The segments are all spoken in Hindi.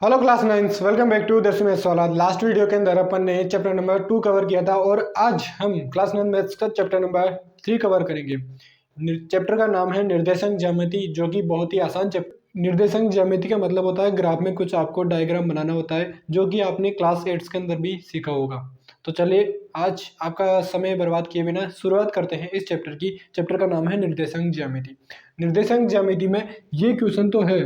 Hello class nines, welcome back to दसवीं मैथ्स वाला। लास्ट वीडियो के अंदर अपन ने चैप्टर नंबर 2 कवर किया था और आज हम क्लास 9 मैथ्स का चैप्टर नंबर 3 कवर करेंगे। चैप्टर का नाम है निर्देशांक ज्यामिति, जो कि बहुत ही आसान चैप्टर। निर्देशांक ज्यामिति का मतलब होता है ग्राफ में कुछ आपको डायग्राम बनाना होता है, जो कि आपने क्लास 8 के अंदर भी सीखा होगा। तो चलिए आज आपका समय बर्बाद किए बिना शुरुआत करते हैं इस चैप्टर की। चैप्टर का नाम है निर्देशांक ज्यामिति। निर्देशांक ज्यामिति में ये क्वेश्चन तो है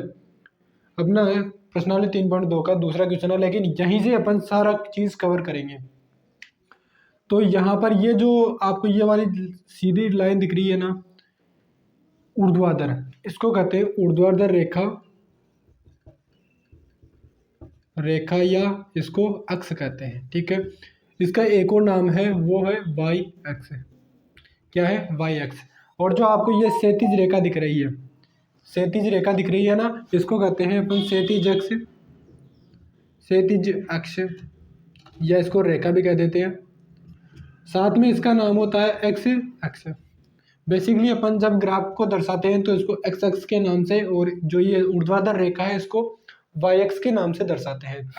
अपना प्रश्नावली 3.2 का दूसरा क्वेश्चन है, लेकिन यहीं से अपन सारा चीज कवर करेंगे। तो यहाँ पर ये जो आपको ये वाली सीधी लाइन दिख रही है ना, ऊर्ध्वाधर, इसको कहते हैं ऊर्ध्वाधर रेखा, रेखा या इसको अक्ष कहते हैं। ठीक है, इसका एक और नाम है, वो है वाई अक्ष। क्या है? वाई अक्ष। और जो आपको ये क्षैतिज रेखा दिख रही है, क्षैतिज रेखा दिख रही है ना, इसको कहते हैं अपन क्षैतिज अक्ष, क्षैतिज अक्ष, या इसको रेखा भी कह देते हैं। साथ में इसका नाम होता है एक्स अक्ष। बेसिकली अपन जब ग्राफ को दर्शाते हैं तो इसको एक्स अक्ष के नाम से, और जो ये ऊर्ध्वाधर रेखा है इसको वाई अक्ष के नाम से दर्शाते हैं।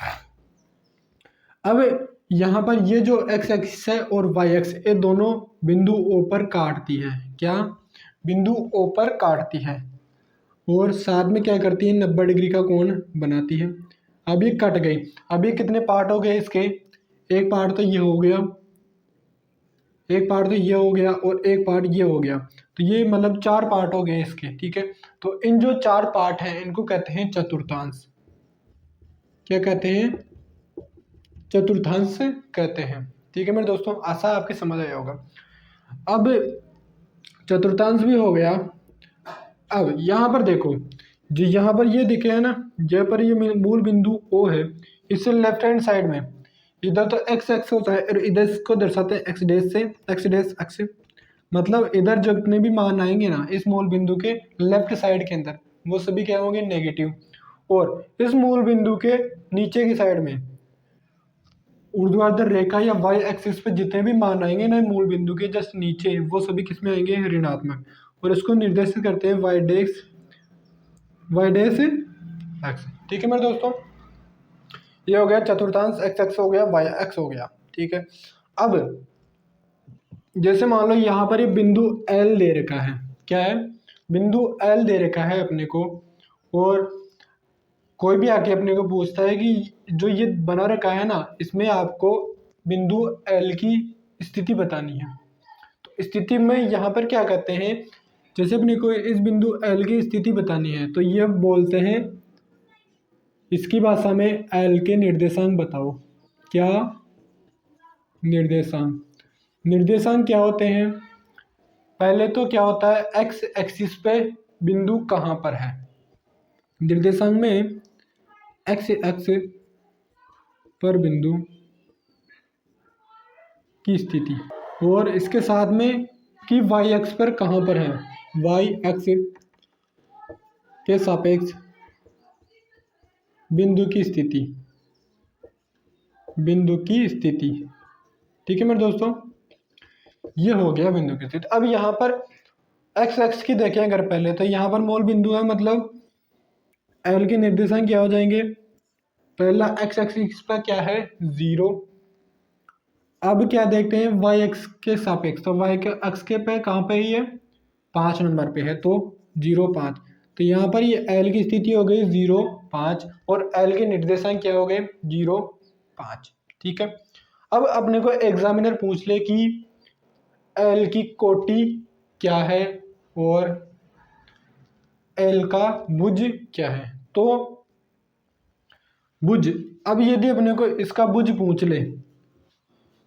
अब यहाँ पर ये जो एक्स अक्ष है और वाई अक्ष, ये दोनों बिंदु ओ पर काटती है। क्या? बिंदु ओ पर काटती है और साथ में क्या करती है? 90 डिग्री का कोण बनाती है। अब ये कट गई। अब ये कितने पार्ट हो गए इसके? एक पार्ट तो ये हो गया, एक पार्ट तो ये हो गया और एक पार्ट ये हो गया। तो ये मतलब 4 पार्ट हो गए इसके। ठीक है, तो इन जो 4 पार्ट हैं इनको कहते हैं चतुर्थांश। क्या कहते हैं? चतुर्थांश कहते हैं। ठीक है मेरे दोस्तों, आशा आपकी समझ आया होगा। अब चतुर्थांश भी हो गया। अब यहाँ पर देखो, जो यहाँ पर ये दिखे है ना, यहाँ पर ये मूल बिंदु O है, इससे लेफ्ट हैंड साइड में इधर तो एक्स एक्स होता है और इधर इसको दर्शाते हैं एक्स डैश से, एक्स डैश अक्ष। मतलब इधर जितने भी मान आएंगे ना इस मूल बिंदु के लेफ्ट साइड के अंदर, वो सभी क्या होंगे? नेगेटिव। और इस मूल बिंदु के नीचे की साइड में ऊर्ध्वाधर रेखा या वाई एक्सिस पे जितने भी मान आएंगे ना मूल बिंदु के जस्ट नीचे, वो सभी किस में आएंगे? ऋणात्मक। और इसको निर्देशित करते हैं Y dash, Y dash X. ठीक है मेरे दोस्तों, ये हो गया चतुर्थांश, एक्स एक्स हो गया, वाई एक्स हो गया। ठीक है, अब जैसे मान लो यहाँ पर ये बिंदु एल दे रखा है। क्या है? बिंदु एल दे रखा है अपने को, और कोई भी आके अपने को पूछता है कि जो ये बना रखा है ना, इसमें आपको बिंदु एल की स्थिति बतानी है। तो स्थिति में यहाँ पर क्या कहते हैं? जैसे अपने को इस बिंदु एल की स्थिति बतानी है तो ये बोलते हैं, इसकी भाषा में एल के निर्देशांक बताओ। क्या? निर्देशांक। निर्देशांक क्या होते हैं? पहले तो क्या होता है? एक्स एक्सिस पे बिंदु कहाँ पर है। निर्देशांक में एक्स एक्स पर बिंदु की स्थिति, और इसके साथ में कि वाई एक्स पर कहाँ पर है, वाई एक्स के सापेक्ष बिंदु की स्थिति, बिंदु की स्थिति। ठीक है मेरे दोस्तों, ये हो गया बिंदु की स्थिति। अब यहाँ पर एक्स एक्स की देखें अगर पहले, तो यहाँ पर मूल बिंदु है, मतलब एल के निर्देशांक क्या हो जाएंगे? पहला एक्स एक्सिस पर क्या है? 0। अब क्या देखते हैं? वाई एक्स के सापेक्ष, तो वाई के अक्ष के पे कहाँ पे ही है? 5 नंबर पे है, तो 0 5। तो यहाँ पर ये एल की स्थिति हो गई 0 5, और एल के निर्देशांक क्या हो गए? 0 5। ठीक है, अब अपने को एग्जामिनर पूछ ले कि एल की कोटि क्या है और एल का भुज क्या है। तो भुज, अब यदि अपने को इसका भुज पूछ ले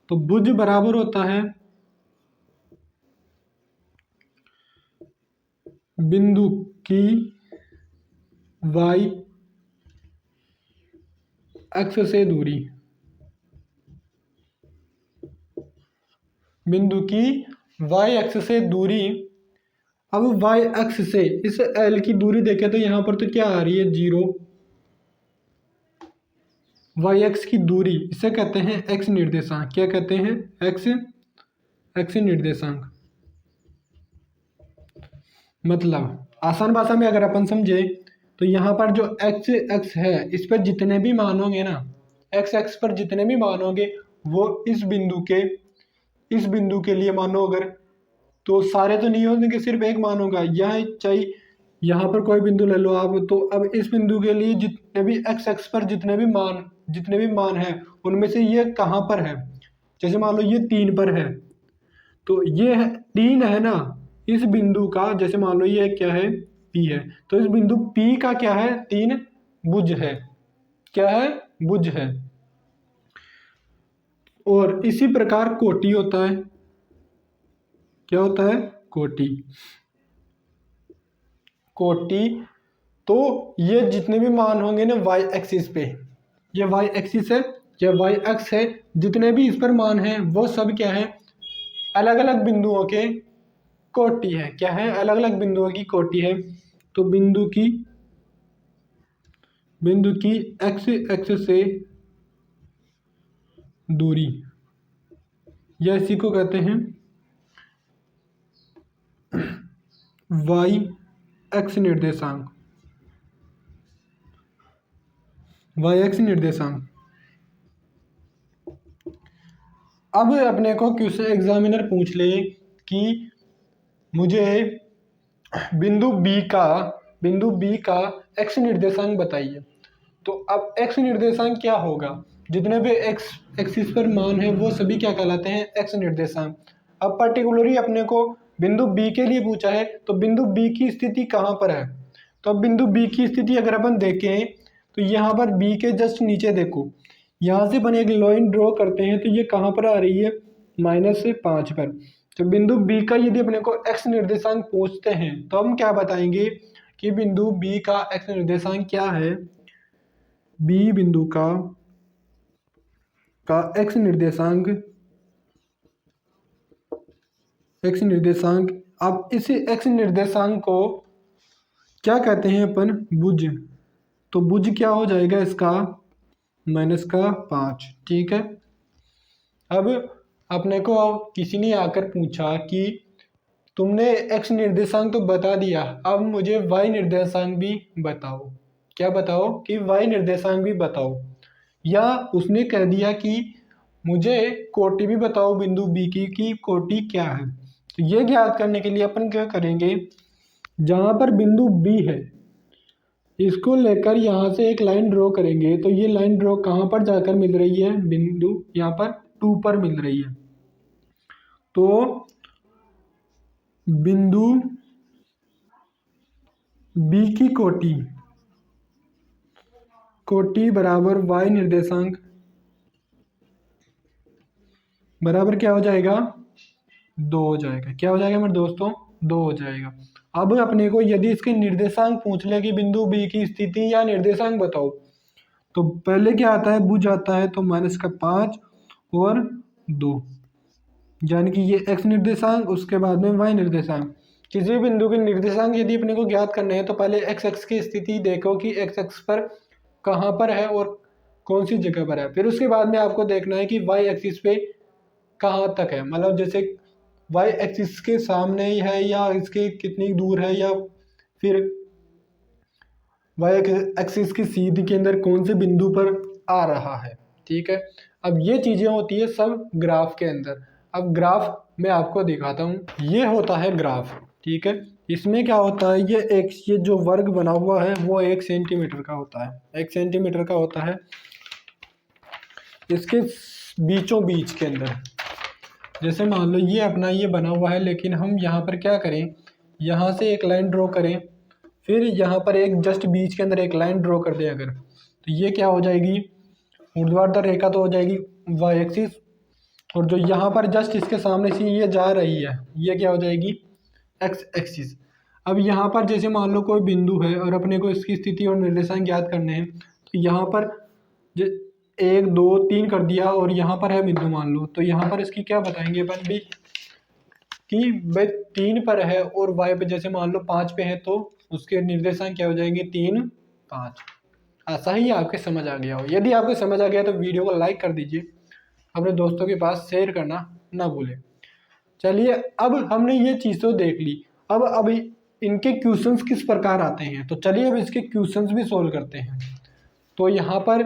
तो भुज बराबर होता है बिंदु की वाई अक्ष से दूरी, बिंदु की वाई अक्ष से दूरी। अब वाई अक्ष से इस एल की दूरी देखें तो यहाँ पर तो क्या आ रही है? 0। वाई एक्स की दूरी, इसे कहते हैं एक्स निर्देशांक। क्या कहते हैं? एक्स एक्स निर्देशांक। मतलब आसान भाषा में अगर अपन समझे तो यहाँ पर जो एक्स एक्स है इस पर जितने भी मान होंगे ना, एक्स एक्स पर जितने भी मान होंगे वो इस बिंदु के लिए मानो अगर, तो सारे तो नहीं होंगे, सिर्फ एक मान होगा। यहाँ चाहे यहाँ पर कोई बिंदु ले लो आप, तो अब इस बिंदु के लिए जितने भी एक्स एक्स पर जितने भी मान है उनमें से ये कहाँ पर है। जैसे मान लो ये 3 पर है, तो ये 3 है ना इस बिंदु का, जैसे मान लो ये क्या है P है, तो इस बिंदु P का क्या है 3 भुज है, क्या है भुज है। और इसी प्रकार कोटि होता है, क्या होता है कोटि। कोटि तो ये जितने भी मान होंगे ना वाई एक्सिस पे, ये वाई एक्सिस है, ये वाई एक्स है, जितने भी इस पर मान हैं वो सब क्या है अलग अलग बिंदुओं के कोटि है, क्या है अलग अलग बिंदुओं की कोटि है। तो बिंदु की एक्स एक्स से दूरी, या इसी को कहते हैं वाई एक्स निर्देशांक, वाई एक्स निर्देशांक। अब अपने को क्वेश्चन एग्जामिनर पूछ ले कि मुझे बिंदु बी का एक्स निर्देशांक बताइए। तो अब एक्स निर्देशांक क्या होगा, जितने भी एक्स एक्सिस पर मान है वो सभी क्या कहलाते हैं एक्स निर्देशांक। अब पर्टिकुलरली अपने को बिंदु बी के लिए पूछा है, तो बिंदु बी की स्थिति कहाँ पर है। तो अब बिंदु बी की स्थिति अगर अपन देखें तो यहाँ पर बी के जस्ट नीचे देखो, यहाँ से अपन एक लाइन ड्रॉ करते हैं तो ये कहाँ पर आ रही है -5 पर। तो बिंदु बी का यदि अपने को एक्स निर्देशांक पूछते हैं तो हम क्या बताएंगे कि बिंदु बी का एक्स निर्देशांक क्या है। बी बिंदु का एक्स निर्देशांक, अब इस एक्स निर्देशांक को क्या कहते हैं अपन भुज। तो भुज क्या हो जाएगा इसका -5, ठीक है। अब अपने को किसी ने आकर पूछा कि तुमने एक्स निर्देशांक तो बता दिया, अब मुझे वाई निर्देशांक भी बताओ। क्या बताओ कि वाई निर्देशांक भी बताओ। या उसने कह दिया कि मुझे कोटि भी बताओ बिंदु बी की कि कोटि क्या है। तो ये ज्ञात करने के लिए अपन क्या करेंगे, जहाँ पर बिंदु बी है इसको लेकर यहाँ से एक लाइन ड्रॉ करेंगे। तो ये लाइन ड्रॉ कहाँ पर जाकर मिल रही है, बिंदु यहाँ पर 2 पर मिल रही है। तो बिंदु बी की कोटि बराबर वाई निर्देशांक बराबर क्या हो जाएगा 2 हो जाएगा। क्या हो जाएगा मेरे दोस्तों 2 हो जाएगा। अब अपने को यदि इसके निर्देशांक पूछ ले कि बिंदु बी की स्थिति या निर्देशांक बताओ, तो पहले क्या आता है भुज आता है, तो -5 और 2, यानी कि ये एक्स निर्देशांक, उसके बाद में वाई निर्देशांक। किसी भी बिंदु के निर्देशांक यदि अपने को ज्ञात करने हैं तो पहले एक्स एक्स की स्थिति देखो कि एक्स एक्स पर कहाँ पर है और कौन सी जगह पर है। फिर उसके बाद में आपको देखना है कि वाई एक्सिस पे कहाँ तक है, मतलब जैसे वाई एक्सिस के सामने ही है या इसके कितनी दूर है, या फिर वाई एक्सिस की सीधी के अंदर कौन से बिंदु पर आ रहा है, ठीक है। अब ये चीज़ें होती है सब ग्राफ के अंदर। अब ग्राफ मैं आपको दिखाता हूँ, ये होता है ग्राफ, ठीक है। इसमें क्या होता है, ये जो वर्ग बना हुआ है वो 1 सेंटीमीटर का होता है, 1 सेंटीमीटर का होता है। इसके बीचों बीच के अंदर जैसे मान लो ये अपना ये बना हुआ है, लेकिन हम यहाँ पर क्या करें, यहाँ से एक लाइन ड्रॉ करें, फिर यहाँ पर एक जस्ट बीच के अंदर एक लाइन ड्रॉ कर दें अगर, तो ये क्या हो जाएगी ऊर्ध्वाधर रेखा तो हो जाएगी वाई एक्सिस, और जो यहाँ पर जस्ट इसके सामने से ये जा रही है ये क्या हो जाएगी एक्स एक्सिस। अब यहाँ पर जैसे मान लो कोई बिंदु है और अपने को इसकी स्थिति और निर्देशांक ज्ञात करने हैं, तो यहाँ पर 1 2 3 कर दिया और यहाँ पर है बिंदु मान लो, तो यहाँ पर इसकी क्या बताएंगे अपन भी कि भाई 3 पर है और वाई पे जैसे मान लो 5 पे है, तो उसके निर्देशांक क्या हो जाएंगे 3 5। ऐसा ही आपके समझ आ गया हो। यदि आपको समझ आ गया तो वीडियो को लाइक कर दीजिए, अपने दोस्तों के पास शेयर करना ना भूलें। चलिए अब हमने ये चीज़ तो देख ली। अब अभी इनके क्वेश्चंस किस प्रकार आते हैं, तो चलिए अब इसके क्वेश्चंस भी सोल्व करते हैं। तो यहाँ पर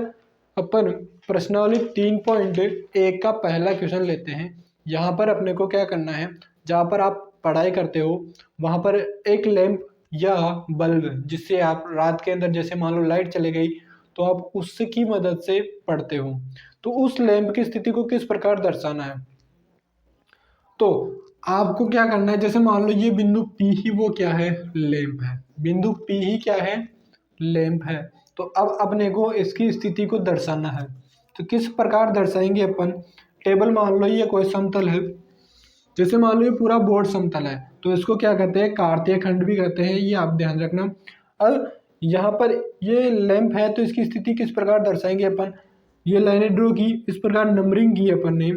अपन प्रश्नावली 3.1 का पहला क्वेश्चन लेते हैं। यहाँ पर अपने को क्या करना है, जहाँ पर आप पढ़ाई करते हो वहाँ पर एक लैंप या बल्ब जिससे आप रात के अंदर जैसे मान लो लाइट चली गई तो आप उसकी मदद से पढ़ते हो, तो उस लैंप की स्थिति को किस प्रकार दर्शाना है। तो आपको क्या करना है, जैसे मान लो ये बिंदु P ही वो क्या है, लैंप है। बिंदु P ही क्या है, लैंप है। तो अब अपने को इसकी स्थिति को दर्शाना है, तो किस प्रकार दर्शाएंगे अपन। टेबल मान लो ये कोई समतल है, जैसे मान लो ये पूरा बोर्ड समतल है तो इसको क्या कहते हैं, कार्तीय खंड भी कहते हैं, ये आप ध्यान रखना। अब यहाँ पर ये लैंप है तो इसकी स्थिति किस प्रकार दर्शाएंगे अपन, ये लाइनें ड्रॉ की, इस प्रकार नंबरिंग की अपन ने।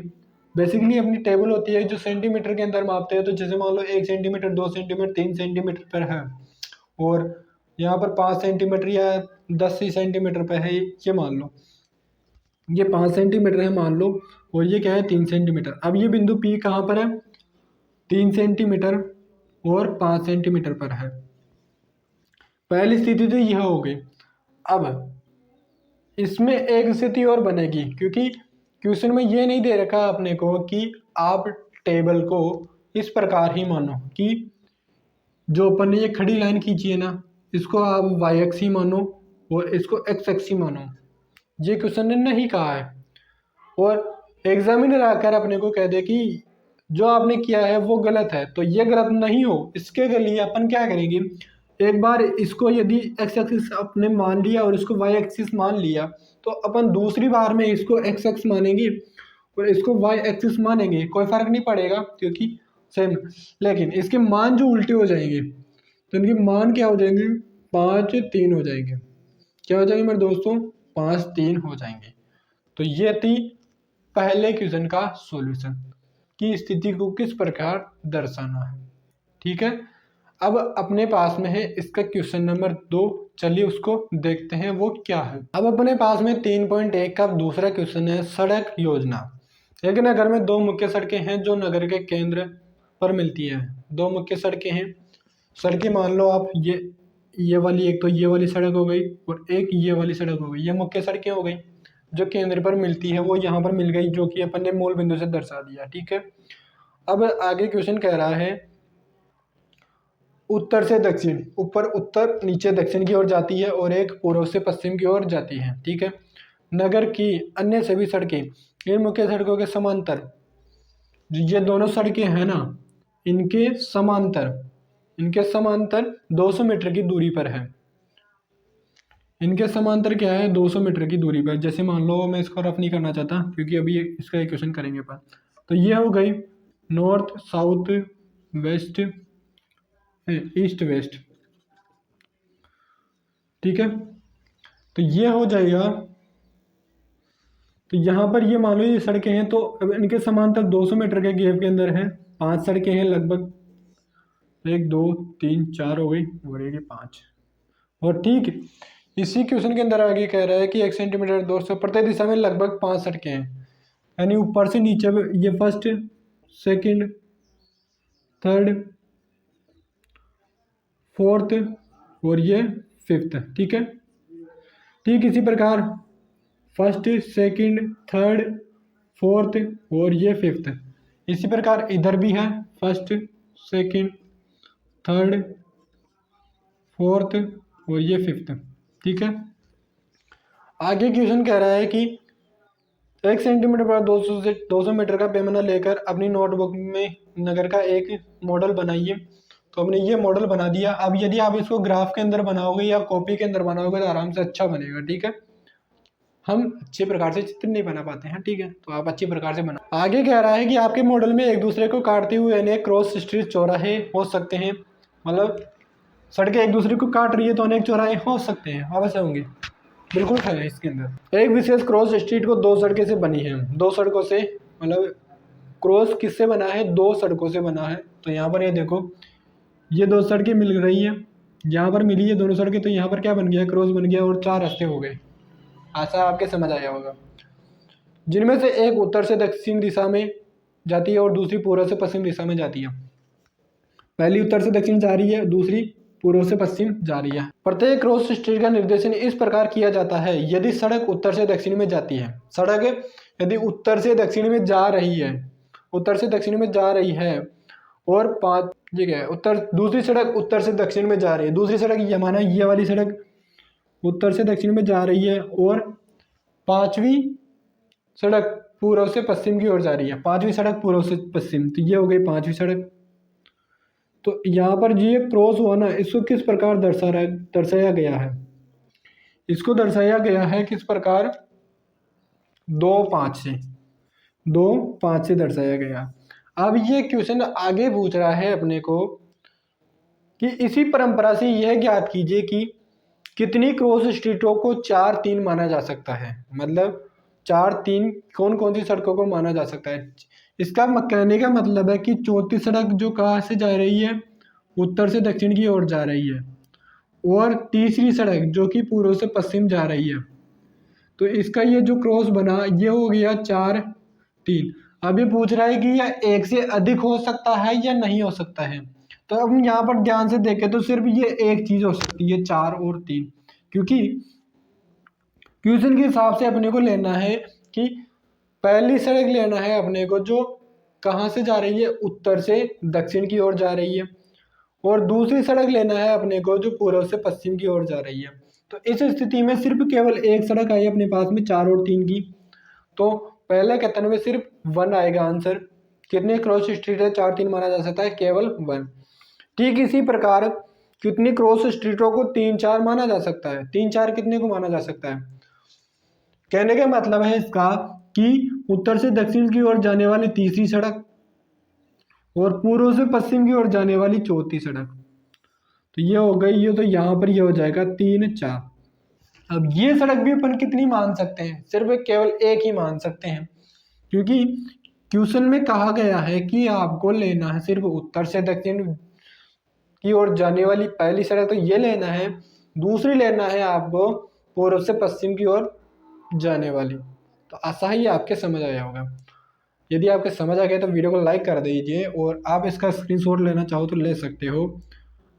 बेसिकली अपनी टेबल होती है जो सेंटीमीटर के अंदर मापते हैं, तो जैसे मान लो 1 सेंटीमीटर, 2 सेंटीमीटर, 3 सेंटीमीटर पर है, और यहाँ पर 5 सेंटीमीटर या 10 सेंटीमीटर पर है, ये मान लो ये 5 सेंटीमीटर है मान लो, और ये क्या है 3 सेंटीमीटर। अब ये बिंदु P कहाँ पर है, 3 सेंटीमीटर और 5 सेंटीमीटर पर है। पहली स्थिति तो यह हो गई। अब इसमें एक स्थिति और बनेगी, क्योंकि क्वेश्चन में ये नहीं दे रखा अपने को कि आप टेबल को इस प्रकार ही मानो कि जो अपन ने ये खड़ी लाइन खींची है ना, इसको आप वाई एक्स ही मानो और इसको एक्स एक्स ही मानो। ये क्वेश्चन ने नहीं कहा है, और एग्जामिनर आकर अपने को कह दे कि जो आपने किया है वो गलत है, तो ये गलत नहीं हो, इसके लिए अपन क्या करेंगे, एक बार इसको यदि एक्स एक्सिस अपने मान लिया और इसको वाई एक्सिस मान लिया, तो अपन दूसरी बार में इसको एक्स एक्स मानेंगे और इसको वाई एक्सिस मानेंगे, कोई फर्क नहीं पड़ेगा क्योंकि सेम। लेकिन इसके मान जो उल्टे हो जाएंगे तो इनके मान क्या हो जाएंगे, 5 3 हो जाएंगे। क्या हो जाएंगे मेरे दोस्तों, 5 3 हो जाएंगे। तो ये थी पहले क्वेश्चन का सॉल्यूशन की स्थिति को किस प्रकार दर्शाना है। ठीक है, अब अपने पास में है इसका क्वेश्चन नंबर 2, चलिए उसको देखते हैं वो क्या है। अब अपने पास में 3.1 का दूसरा क्वेश्चन है, सड़क योजना। एक नगर में 2 मुख्य सड़कें हैं जो नगर के केंद्र पर मिलती हैं। 2 मुख्य सड़कें हैं, सड़कें मान लो आप ये वाली, एक तो ये वाली सड़क हो गई और एक ये वाली सड़क हो गई, ये मुख्य सड़कें हो गई जो केंद्र पर मिलती है, वो यहाँ पर मिल गई जो कि अपन ने मूल बिंदु से दर्शा दिया। ठीक है, अब आगे क्वेश्चन कह रहा है उत्तर से दक्षिण, ऊपर उत्तर नीचे दक्षिण की ओर जाती है और एक पूर्व से पश्चिम की ओर जाती है। ठीक है, नगर की अन्य सभी सड़कें इन मुख्य सड़कों के समांतर, ये दोनों सड़कें हैं ना, इनके समांतर 200 मीटर की दूरी पर है। इनके समांतर क्या है, 200 मीटर की दूरी पर। जैसे मान लो, मैं इसको रफ नहीं करना चाहता क्योंकि अभी इसका एक क्वेश्चन करेंगे अपन। तो ये हो गई north south west east west. ठीक है, तो ये हो जाएगा। तो यहाँ पर ये मान लो ये सड़कें हैं, तो अब इनके समांतर 200 मीटर के गैप के अंदर है 5 सड़कें हैं लगभग, 1 2 3 4 हो गई और ये 5। और ठीक इसी क्वेश्चन के अंदर आगे कह रहा है कि 1 सेंटीमीटर दूर से प्रत्येक दिशा में लगभग 5 सड़कें हैं, यानी ऊपर से नीचे ये फर्स्ट सेकंड थर्ड फोर्थ और ये फिफ्थ। ठीक है, ठीक इसी प्रकार फर्स्ट सेकंड थर्ड फोर्थ और ये फिफ्थ, इसी प्रकार इधर भी है फर्स्ट सेकंड थर्ड फोर्थ और ये फिफ्थ। ठीक है, आगे क्वेश्चन कह रहा है कि 1 सेंटीमीटर पर 200 मीटर का पैमाना लेकर अपनी नोटबुक में नगर का एक मॉडल बनाइए। तो हमने ये मॉडल बना दिया। अब यदि आप इसको ग्राफ के अंदर बनाओगे या कॉपी के अंदर बनाओगे तो आराम से अच्छा बनेगा। ठीक है, हम अच्छे प्रकार से चित्र नहीं बना पाते हैं। ठीक है, तो आप अच्छी प्रकार से बना। आगे कह रहा है कि आपके मॉडल में एक दूसरे को काटते हुए अनेक क्रॉस स्ट्रीट चौराहे हो सकते हैं, मतलब सड़कें एक दूसरे को काट रही है तो अनेक चौराहे हो सकते हैं, अवश्य होंगे, बिल्कुल है इसके अंदर। एक विशेष क्रॉस स्ट्रीट को 2 सड़कों से बनी है, 2 सड़कों से, मतलब क्रॉस किससे बना है, 2 सड़कों से बना है। तो यहाँ पर ये देखो, ये 2 सड़कें मिल रही है, यहाँ पर मिली है दोनों सड़कें, तो यहाँ पर क्या बन गया, क्रॉस बन गया और 4 रास्ते हो गए। आशा आपके समझ आया होगा। जिनमें से एक उत्तर से दक्षिण दिशा में जाती है और दूसरी पूर्व से पश्चिम दिशा में जाती है। पहली उत्तर से दक्षिण जा रही है, दूसरी पूर्व से पश्चिम जा रही है। प्रत्येक क्रॉस स्ट्रीट का निर्देशन इस प्रकार किया जाता है, यदि सड़क उत्तर से दक्षिण में जाती है, सड़क यदि उत्तर से दक्षिण में जा रही है, उत्तर से दक्षिण में जा रही है और पांच जगह उत्तर, दूसरी सड़क उत्तर से दक्षिण में जा रही है, दूसरी सड़क ये माना ये वाली सड़क उत्तर से दक्षिण में जा रही है और पांचवी सड़क पूर्व से पश्चिम की ओर जा रही है, पांचवी सड़क पूर्व से पश्चिम, तो ये हो गई पांचवी सड़क। तो यहाँ पर जो ये क्रॉस हुआ ना, इसको किस प्रकार दर्शाया गया है, इसको दर्शाया गया है किस प्रकार, 2 5 से, 2 5 से दर्शाया गया। अब ये क्वेश्चन आगे पूछ रहा है अपने को कि इसी परंपरा से यह ज्ञात कीजिए कि कितनी क्रॉस स्ट्रीटों को 4 3 माना जा सकता है, मतलब 4 3 कौन कौन सी सड़कों को माना जा सकता है। इसका कहने का मतलब है कि चौथी सड़क जो कहाँ से जा रही है, उत्तर से दक्षिण की ओर जा रही है, और तीसरी सड़क जो कि पूर्व से पश्चिम जा रही है। तो इसका ये जो क्रॉस बना ये हो गया 4 3। अब ये पूछ रहा है कि यह एक से अधिक हो सकता है या नहीं हो सकता है। तो अब हम यहाँ पर ध्यान से देखें तो सिर्फ ये एक चीज हो सकती है 4 और 3, क्योंकि क्वेश्चन के हिसाब से अपने को लेना है कि पहली सड़क लेना है अपने को जो कहाँ से जा रही है, उत्तर से दक्षिण की ओर जा रही है, और दूसरी सड़क लेना है अपने को जो पूर्व से पश्चिम की ओर जा रही है। तो इस स्थिति में सिर्फ केवल एक सड़क आई अपने पास में 4 और 3 की, तो पहले कथन में सिर्फ 1 आएगा आंसर। कितने क्रॉस स्ट्रीट है 4 3 माना जा सकता है, केवल 1। ठीक इसी प्रकार कितनी क्रॉस स्ट्रीटों को 3 4 माना जा सकता है, 3 4 कितने को माना जा सकता है। कहने का मतलब है इसका कि उत्तर से दक्षिण की ओर जाने वाली तीसरी सड़क और पूर्व से पश्चिम की ओर जाने वाली चौथी सड़क, तो ये हो गई, ये तो यहाँ पर ये हो जाएगा 3 4। अब ये सड़क भी अपन कितनी मान सकते हैं, सिर्फ केवल एक ही मान सकते हैं, क्योंकि क्वेश्चन में कहा गया है कि आपको लेना है सिर्फ उत्तर से दक्षिण की ओर जाने वाली पहली सड़क, तो ये लेना है, दूसरी लेना है आपको पूर्व से पश्चिम की ओर जाने वाली। तो आशा ही आपके समझ आया होगा। यदि आपके समझ आ गया तो वीडियो को लाइक कर दीजिए, और आप इसका स्क्रीनशॉट लेना चाहो तो ले सकते हो।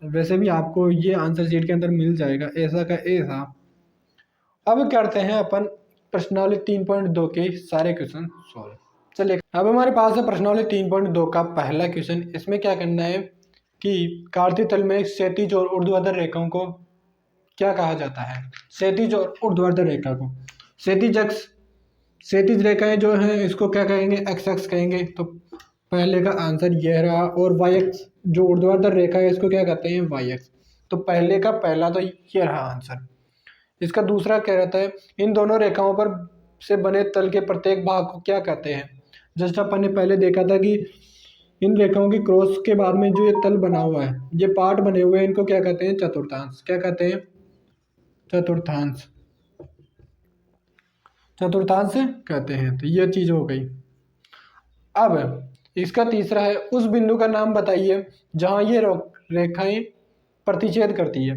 वैसे भी आपको ये आंसर शीट के अंदर मिल जाएगा, ऐसा का ऐसा। अब करते हैं अपन प्रश्नावली 3.2 के सारे क्वेश्चन सॉल्व। चलिए अब हमारे पास है प्रश्नावली 3.2 का पहला क्वेश्चन। इसमें क्या करना है कि कार्तीय तल में क्षैतिज और ऊर्ध्वाधर रेखाओं को क्या कहा जाता है। क्षैतिज और ऊर्ध्वाधर रेखा को क्षैतिज रेखाएं जो हैं इसको क्या कहेंगे, एक्स एक्स कहेंगे। तो पहले का आंसर यह रहा। और वाई एक्स जो ऊर्ध्वाधर रेखा है इसको क्या कहते हैं, वाई एक्स। तो पहले का पहला तो ये रहा आंसर। इसका दूसरा क्या रहता है, इन दोनों रेखाओं पर से बने तल के प्रत्येक भाग को क्या कहते हैं। जस्ट अपन ने पहले देखा था कि इन रेखाओं की क्रॉस के बाद में जो ये तल बना हुआ है, ये पार्ट बने हुए हैं, इनको क्या कहते हैं, चतुर्थांश। क्या कहते हैं, चतुर्थांश। चतुर्थांश कहते हैं। तो ये चीज हो गई। अब इसका तीसरा है, उस बिंदु का नाम बताइए जहां ये रेखाएं प्रतिच्छेद करती है।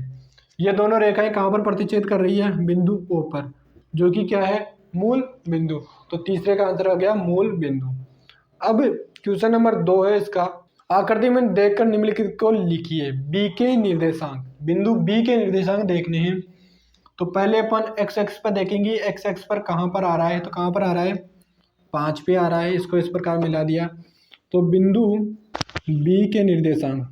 ये दोनों रेखाएं कहां पर प्रतिच्छेद कर रही है, बिंदु ओ पर, जो कि क्या है, मूल बिंदु। तो तीसरे का आंसर हो गया मूल बिंदु। अब क्वेश्चन नंबर 2 है इसका, आकृति में देखकर निम्नलिखित को लिखिए। बी के निर्देशांक, बिंदु बी के निर्देशांक देखने हैं। तो पहले अपन एक्स एक्स पर देखेंगे, एक्स एक्स पर कहाँ पर आ रहा है, तो कहाँ पर आ रहा है, 5 पे आ रहा है। इसको इस प्रकार मिला दिया। तो बिंदु बी के निर्देशांक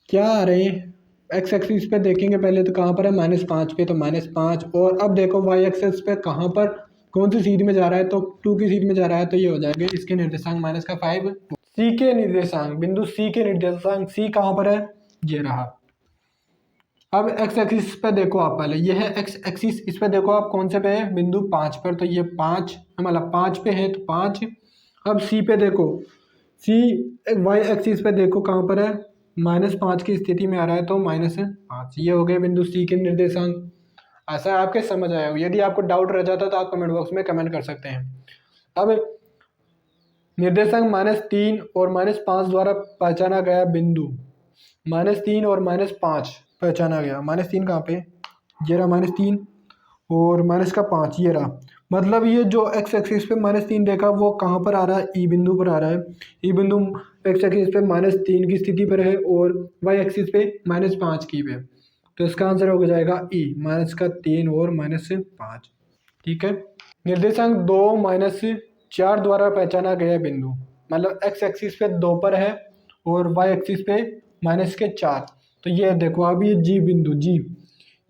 क्या आ रहे हैं, एक्स एक्सिस पे देखेंगे पहले तो कहाँ पर है, -5 पे, तो -5। और अब देखो वाई एक्सिस पे कहाँ पर कौन सी सीध में जा रहा है, तो 2 की सीध में जा रहा है। तो ये हो जाएगा इसके निर्देशांक -5। सी के निर्देशांक, बिंदु सी के निर्देशांक, सी कहाँ पर है, ये रहा। अब एक्स एक्सिस पे देखो आप, पहले ये है एक्स एक्सिस, इस पे देखो आप कौन से पे है, बिंदु 5 पर। तो ये 5 मतलब 5 पे है, तो 5। अब सी पे देखो, सी वाई एक्सिस पे देखो कहाँ पर है, -5 की स्थिति में आ रहा है, तो -5। ये हो गए बिंदु सी के निर्देशांक। ऐसा आपके समझ आया हो। यदि आपको डाउट रह जाता तो आप कमेंट बॉक्स में कमेंट कर सकते हैं। अब निर्देशांक -3 और -5 द्वारा पहचाना गया बिंदु, -3 और -5 पहचाना गया। -3 कहाँ पे, ये रहा -3, और -5 ये रहा। मतलब ये जो एक्स एक्सिस पे -3 रेखा वो कहाँ पर आ रहा है, ई बिंदु पर आ रहा है। ई बिंदु एक्स एक्सिस पे -3 की स्थिति पर है और वाई एक्सिस पे -5 की पे। तो इसका आंसर हो जाएगा ई, -3 और -5। ठीक है। निर्देशांक 2 -4 द्वारा पहचाना गया बिंदु, मतलब एक्स एक्सिस पे 2 पर है और वाई एक्सिस पे -4। तो ये देखो अब ये जी बिंदु, जी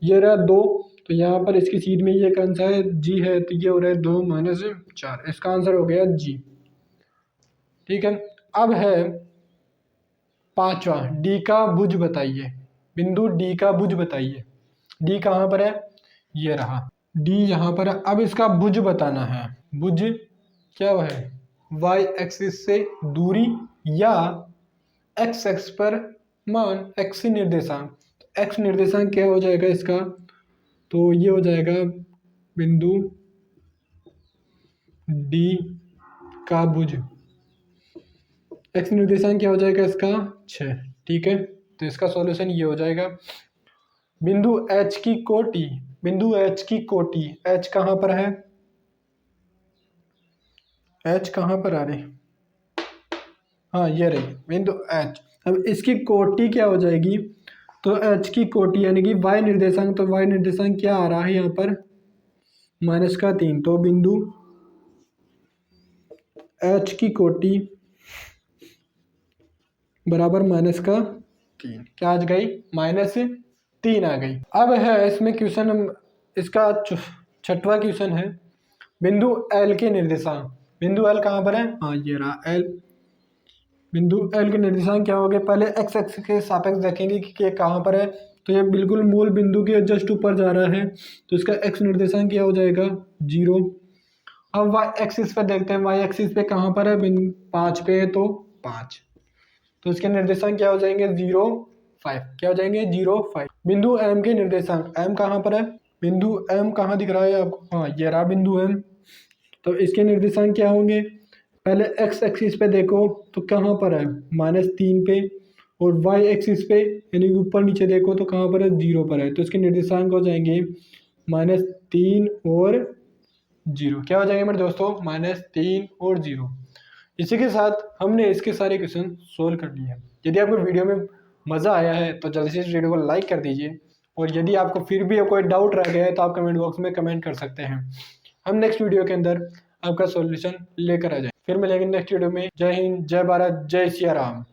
ये रहा 2, तो यहाँ पर इसकी सीध में ये कौन सा है, जी है, तो ये हो रहा है 2 -4। इसका आंसर हो गया जी। ठीक है। अब है पांचवा, डी का भुज बताइए। बिंदु डी का भुज बताइए। डी कहाँ पर है, ये रहा डी यहाँ पर है। अब इसका भुज बताना है। भुज क्या है, वाई एक्सिस से दूरी या एक्स एक्स पर मान, एक्स निर्देशांक। एक्स निर्देशांक क्या हो जाएगा इसका, तो ये हो जाएगा बिंदु डी का भुज। एक्स निर्देशांक क्या हो जाएगा इसका 6। ठीक है, तो इसका सॉल्यूशन ये हो जाएगा। बिंदु एच की कोटि, बिंदु एच की कोटि, एच कहाँ पर है, एच कहाँ पर आ रही, हाँ ये रही बिंदु एच। अब इसकी कोटि क्या हो जाएगी, तो एच की कोटि यानी कि वाई निर्देशांक, तो वाई निर्देशांक क्या आ रहा है यहाँ पर -3। तो बिंदु एच की कोटि बराबर -3, क्या आ गई, -3 आ गई। अब है इसमें क्वेश्चन, इसका छठवां क्वेश्चन है, बिंदु एल के निर्देशांक। बिंदु एल कहाँ पर है, हाँ ये रहा एल। बिंदु एल के निर्देशांक क्या हो गए, पहले एक्स एक्स के सापेक्ष देखेंगे कि ये कहाँ पर है। तो ये बिल्कुल मूल बिंदु के जस्ट ऊपर जा रहा है, तो इसका एक्स निर्देशांक क्या हो जाएगा 0। अब वाई एक्सिस पे देखते हैं, वाई एक्सिस पे कहाँ पर है, बिंदु 5 पे है, तो 5। तो इसके निर्देशांक क्या हो जाएंगे 0 5, क्या हो जाएंगे 0 5। बिंदु एम के निर्देशांक, एम कहाँ पर है, बिंदु एम कहाँ दिख रहा है आपको, हाँ ये रहा बिंदु एम। तो इसके निर्देशांक क्या होंगे, पहले एक्स एक्सिस पे देखो तो कहाँ पर है -3 पे, और वाई एक्सिस पे यानी कि ऊपर नीचे देखो तो कहाँ पर है 0 पर है। तो इसके निर्देशांक हो जाएंगे -3 और 0, क्या हो जाएंगे मेरे दोस्तों -3 और 0। इसी के साथ हमने इसके सारे क्वेश्चन सोल्व कर लिए हैं। यदि आपको वीडियो में मज़ा आया है तो जल्दी से इस वीडियो को लाइक कर दीजिए, और यदि आपको फिर भी कोई डाउट रह गया है तो आप कमेंट बॉक्स में कमेंट कर सकते हैं। हम नेक्स्ट वीडियो के अंदर आपका सॉल्यूशन लेकर आ जाएं। फिर मिलेंगे नेक्स्ट वीडियो में। जय हिंद, जय भारत, जय सिया राम।